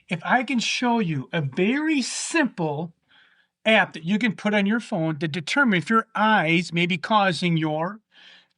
if I can show you a very simple app that you can put on your phone to determine if your eyes may be causing your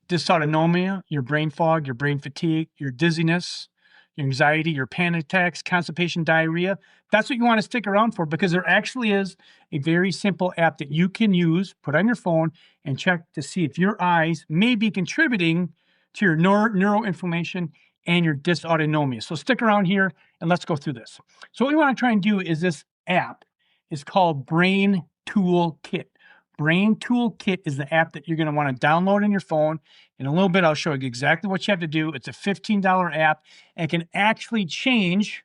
dysautonomia, your brain fog, your brain fatigue, your dizziness, your anxiety, your panic attacks, constipation, diarrhea. That's what you want to stick around for, because there actually is a very simple app that you can use, put on your phone, and check to see if your eyes may be contributing to your neuroinflammation and your dysautonomia. So stick around here and let's go through this. So what we want to try and do is this app is called Brain Tool Kit. Brain Tool Kit is the app that you're going to want to download on your phone. In a little bit, I'll show you exactly what you have to do. It's a $15 app and can actually change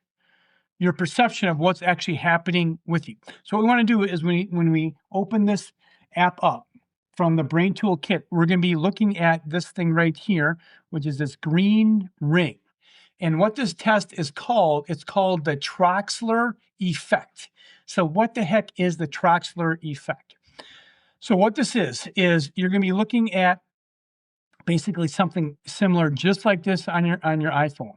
your perception of what's actually happening with you. So what we want to do is when we open this app up from the Brain Tool Kit, we're going to be looking at this thing right here, which is this green ring. And what this test is called, it's called the Troxler Effect. So what the heck is the Troxler Effect? So what this is you're going to be looking at basically something similar, just like this on your iPhone.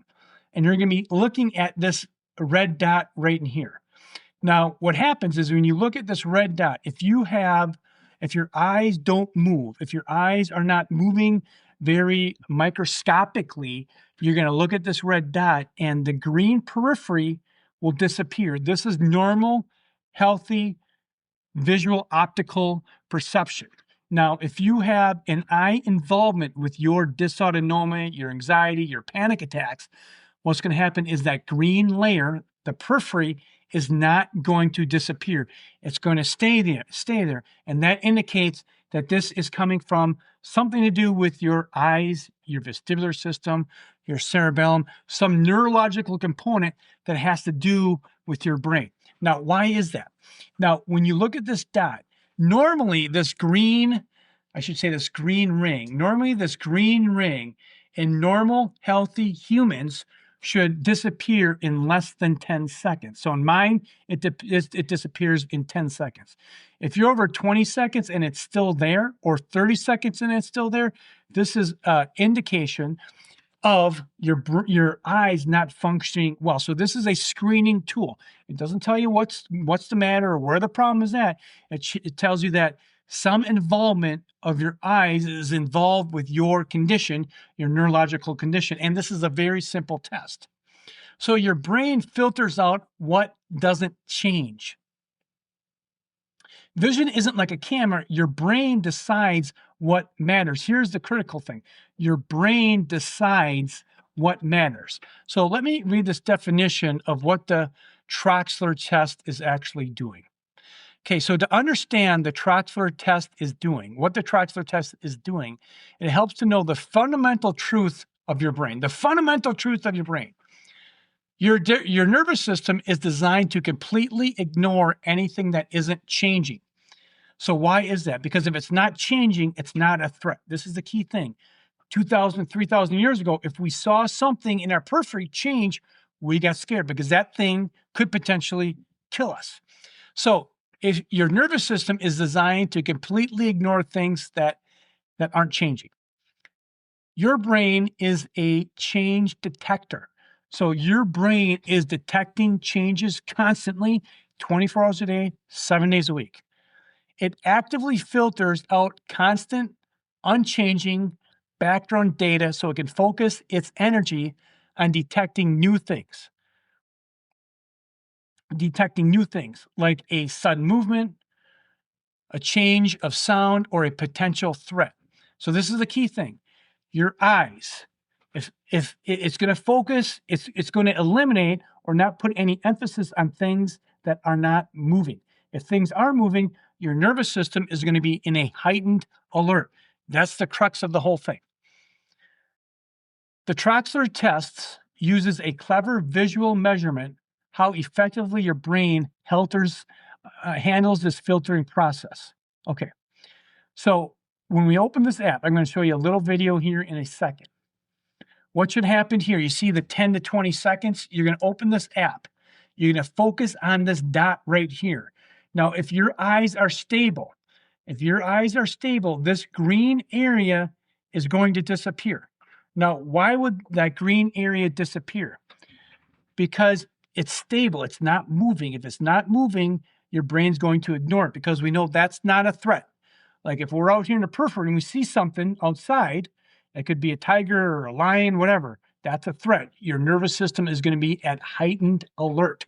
And you're going to be looking at this red dot right in here. Now, what happens is when you look at this red dot, if your eyes don't move, if your eyes are not moving very microscopically, you're going to look at this red dot and the green periphery will disappear. This is normal, healthy, visual optical perception. Now, if you have an eye involvement with your dysautonomia, your anxiety, your panic attacks, what's going to happen is that green layer, the periphery, is not going to disappear. It's going to stay there. And that indicates that this is coming from something to do with your eyes, your vestibular system, your cerebellum, some neurological component that has to do with your brain. Now, why is that? Now, when you look at this dot, normally this green ring in normal, healthy humans should disappear in less than 10 seconds. So in mine, it disappears in 10 seconds. If you're over 20 seconds and it's still there, or 30 seconds and it's still there, this is an indication of your eyes not functioning well. So this is a screening tool. It doesn't tell you what's the matter or where the problem is at. It tells you that some involvement of your eyes is involved with your condition, your neurological condition. And this is a very simple test. So your brain filters out what doesn't change. Vision isn't like a camera. Your brain decides what matters. Here's the critical thing. Your brain decides what matters. So let me read this definition of what the Troxler test is actually doing. Okay, so to understand what the Troxler test is doing, it helps to know the fundamental truth of your brain. The fundamental truth of your brain. Your nervous system is designed to completely ignore anything that isn't changing. So why is that? Because if it's not changing, it's not a threat. This is the key thing. 2,000, 3,000 years ago, if we saw something in our periphery change, we got scared because that thing could potentially kill us. So if your nervous system is designed to completely ignore things that aren't changing. Your brain is a change detector. So your brain is detecting changes constantly, 24 hours a day, 7 days a week. It actively filters out constant, unchanging background data so it can focus its energy on detecting new things. Detecting new things like a sudden movement, a change of sound, or a potential threat. So this is the key thing. Your eyes, if it's going to focus, it's going to eliminate or not put any emphasis on things that are not moving. If things are moving, your nervous system is going to be in a heightened alert. That's the crux of the whole thing. The Troxler test uses a clever visual measurement how effectively your brain handles this filtering process. Okay, so when we open this app, I'm going to show you a little video here in a second. What should happen here? You see the 10 to 20 seconds? You're going to open this app. You're going to focus on this dot right here. Now, if your eyes are stable, this green area is going to disappear. Now, why would that green area disappear? Because it's stable. It's not moving. If it's not moving, your brain's going to ignore it because we know that's not a threat. Like if we're out here in the periphery and we see something outside, it could be a tiger or a lion, whatever, that's a threat. Your nervous system is going to be at heightened alert,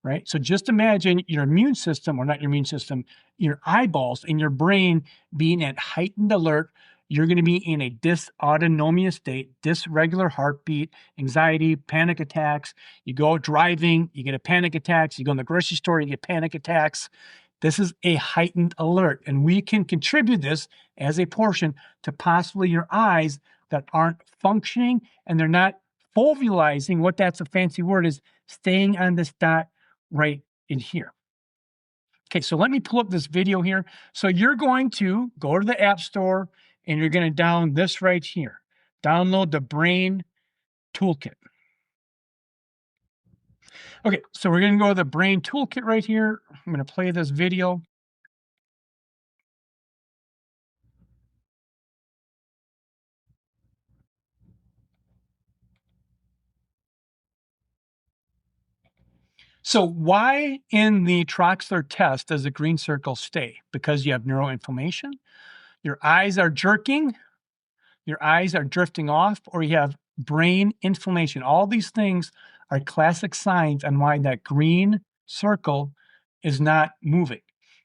right? So just imagine your immune system, or not your immune system, your eyeballs and your brain being at heightened alert. You're going to be in a dysautonomia state, dysregular heartbeat, anxiety, panic attacks. You go out driving, you get a panic attacks. You go in the grocery store, you get panic attacks. This is a heightened alert, and we can contribute this as a portion to possibly your eyes that aren't functioning and they're not fulvulizing. What that's a fancy word is staying on this dot right in here. Okay, so let me pull up this video here. So you're going to go to the App Store and you're going to download this right here. Download the Brain Toolkit. Okay, so we're going to go to the Brain Toolkit right here. I'm going to play this video. So why in the Troxler test does the green circle stay? Because you have neuroinflammation, your eyes are jerking, your eyes are drifting off, or you have brain inflammation. All these things are classic signs on why that green circle is not moving.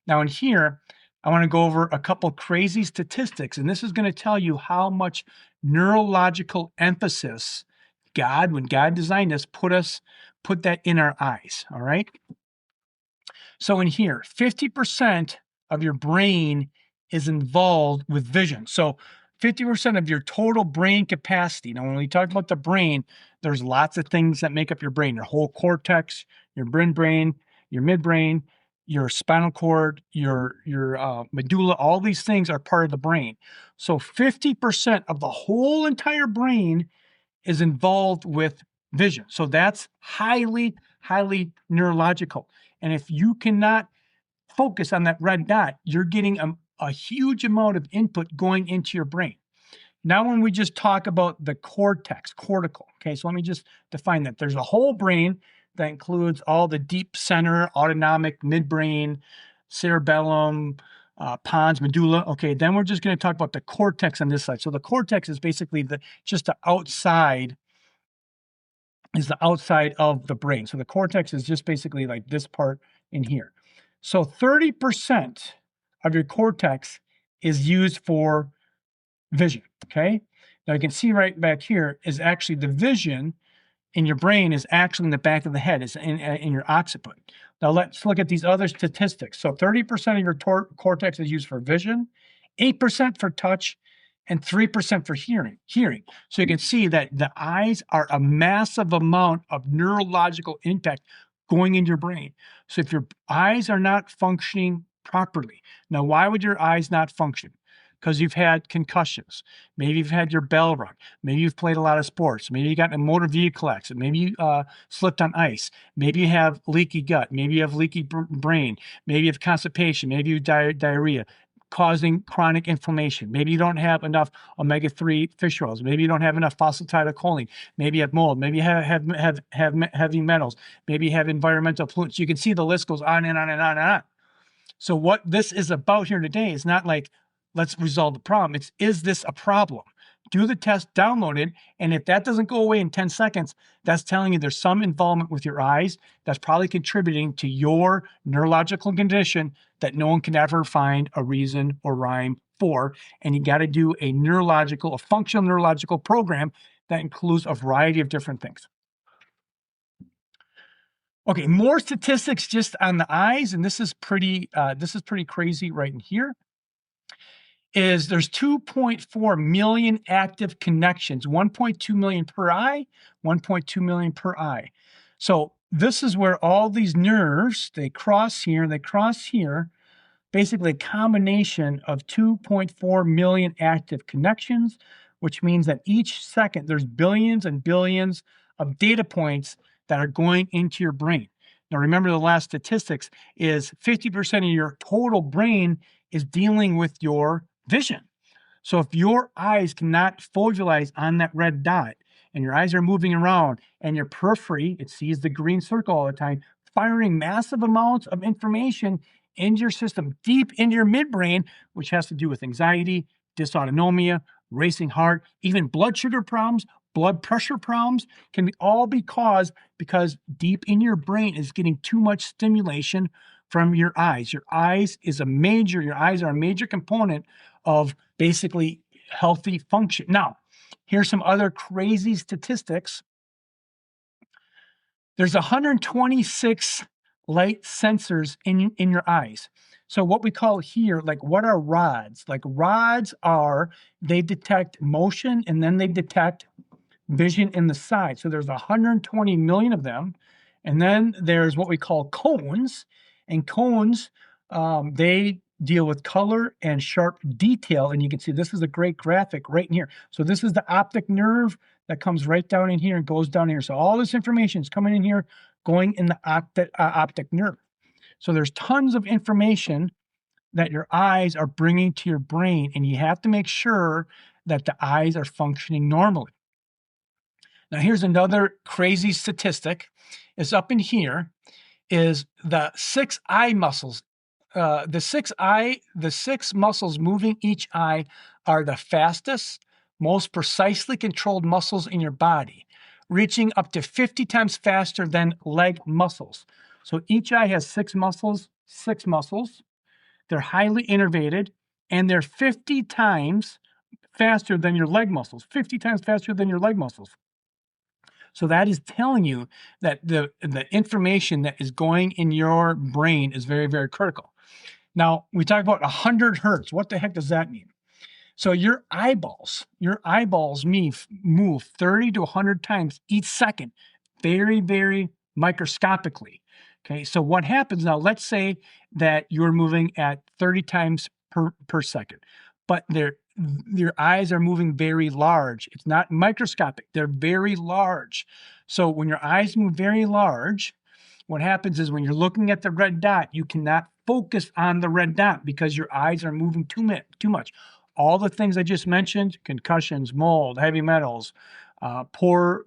Now in here, I want to go over a couple crazy statistics, and this is going to tell you how much neurological emphasis God, when God designed us, put that in our eyes, all right? So in here, 50% of your brain is involved with vision. So 50% of your total brain capacity. Now, when we talk about the brain, there's lots of things that make up your brain. Your whole cortex, your brain, your midbrain, your spinal cord, your medulla, all these things are part of the brain. So 50% of the whole entire brain is involved with vision. So that's highly, highly neurological. And if you cannot focus on that red dot, you're getting a huge amount of input going into your brain. Now, when we just talk about the cortex, cortical, okay, so let me just define that. There's a whole brain that includes all the deep center, autonomic, midbrain, cerebellum, pons, medulla. Okay, then we're just going to talk about the cortex on this side. So the cortex is basically just the outside of the brain. So the cortex is just basically like this part in here. So 30% of your cortex is used for vision, okay? Now you can see right back here is actually the vision in your brain is actually in the back of the head, is in your occiput. Now let's look at these other statistics. So 30% of your cortex is used for vision, 8% for touch, and 3% for hearing. So you can see that the eyes are a massive amount of neurological impact going into your brain. So if your eyes are not functioning properly, now why would your eyes not function? Because you've had concussions. Maybe you've had your bell rung. Maybe you've played a lot of sports. Maybe you got in a motor vehicle accident. Maybe you slipped on ice. Maybe you have leaky gut. Maybe you have leaky brain. Maybe you have constipation. Maybe you have diarrhea causing chronic inflammation. Maybe you don't have enough omega-3 fish oils. Maybe you don't have enough phosphatidylcholine. Maybe you have mold. Maybe you have heavy metals. Maybe you have environmental pollutants. You can see the list goes on and on and on and on. So what this is about here today is not like, let's resolve the problem. It's, is this a problem? Do the test, download it, and if that doesn't go away in 10 seconds, that's telling you there's some involvement with your eyes that's probably contributing to your neurological condition that no one can ever find a reason or rhyme for. And you got to do a functional neurological program that includes a variety of different things. Okay, more statistics just on the eyes, and this is pretty crazy right in here. Is there's 2.4 million active connections, 1.2 million per eye, 1.2 million per eye. So this is where all these nerves, they cross here and they cross here, basically a combination of 2.4 million active connections, which means that each second there's billions and billions of data points that are going into your brain. Now remember, the last statistics is 50% of your total brain is dealing with your vision. So if your eyes cannot fulvularize on that red dot, and your eyes are moving around, and your periphery, it sees the green circle all the time, firing massive amounts of information into your system, deep into your midbrain, which has to do with anxiety, dysautonomia, racing heart, even blood sugar problems, blood pressure problems can all be caused because deep in your brain is getting too much stimulation from your eyes. Your eyes are a major component of basically healthy function. Now, here's some other crazy statistics. There's 126 light sensors in your eyes. So what we call here, like what are rods? Like rods they detect motion and then they detect vision in the side. So there's 120 million of them. And then there's what we call cones. And cones, they deal with color and sharp detail. And you can see this is a great graphic right in here. So this is the optic nerve that comes right down in here and goes down here. So all this information is coming in here, going in the optic nerve. So there's tons of information that your eyes are bringing to your brain, and you have to make sure that the eyes are functioning normally. Now, here's another crazy statistic. Is up in here is the 6 eye muscles. The six muscles moving each eye are the fastest, most precisely controlled muscles in your body, reaching up to 50 times faster than leg muscles. So each eye has 6 muscles, 6 muscles. They're highly innervated, and they're 50 times faster than your leg muscles, 50 times faster than your leg muscles. So that is telling you that the information that is going in your brain is very, very critical. Now, we talk about 100 hertz. What the heck does that mean? So your eyeballs move 30 to 100 times each second, very, very microscopically. Okay, so what happens now, let's say that you're moving at 30 times per second, but your eyes are moving very large. It's not microscopic, they're very large. So when your eyes move very large, what happens is when you're looking at the red dot, you cannot focus on the red dot because your eyes are moving too much. All the things I just mentioned, concussions, mold, heavy metals, poor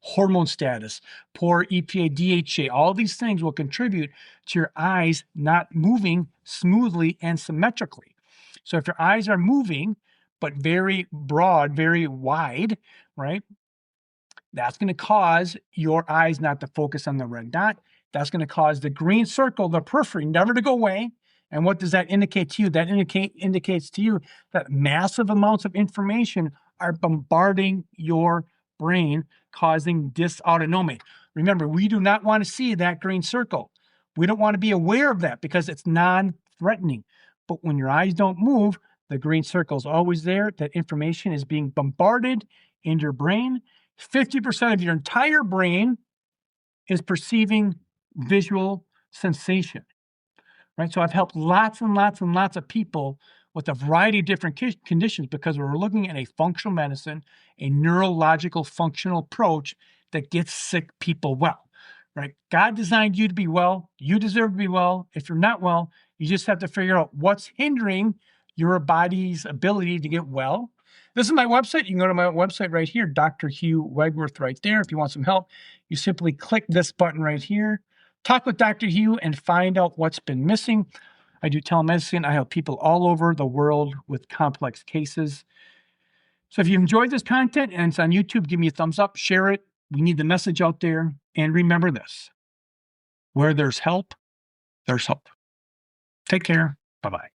hormone status, poor EPA, DHA, all these things will contribute to your eyes not moving smoothly and symmetrically. So if your eyes are moving, but very broad, very wide, right? That's going to cause your eyes not to focus on the red dot. That's going to cause the green circle, the periphery, never to go away. And what does that indicate to you? That indicates to you that massive amounts of information are bombarding your brain, causing dysautonomia. Remember, we do not want to see that green circle. We don't want to be aware of that because it's non-threatening. But when your eyes don't move, the green circle is always there. That information is being bombarded in your brain. 50% of your entire brain is perceiving visual sensation, right? So I've helped lots and lots and lots of people with a variety of different conditions because we're looking at a functional medicine, a neurological functional approach that gets sick people well, right? God designed you to be well. You deserve to be well. If you're not well, you just have to figure out what's hindering your body's ability to get well. This is my website. You can go to my website right here, Dr. Hugh Wegwerth right there. If you want some help, you simply click this button right here. Talk with Dr. Hugh and find out what's been missing. I do telemedicine. I help people all over the world with complex cases. So if you enjoyed this content and it's on YouTube, give me a thumbs up, share it. We need the message out there. And remember this, where there's help, there's hope. Take care. Bye-bye.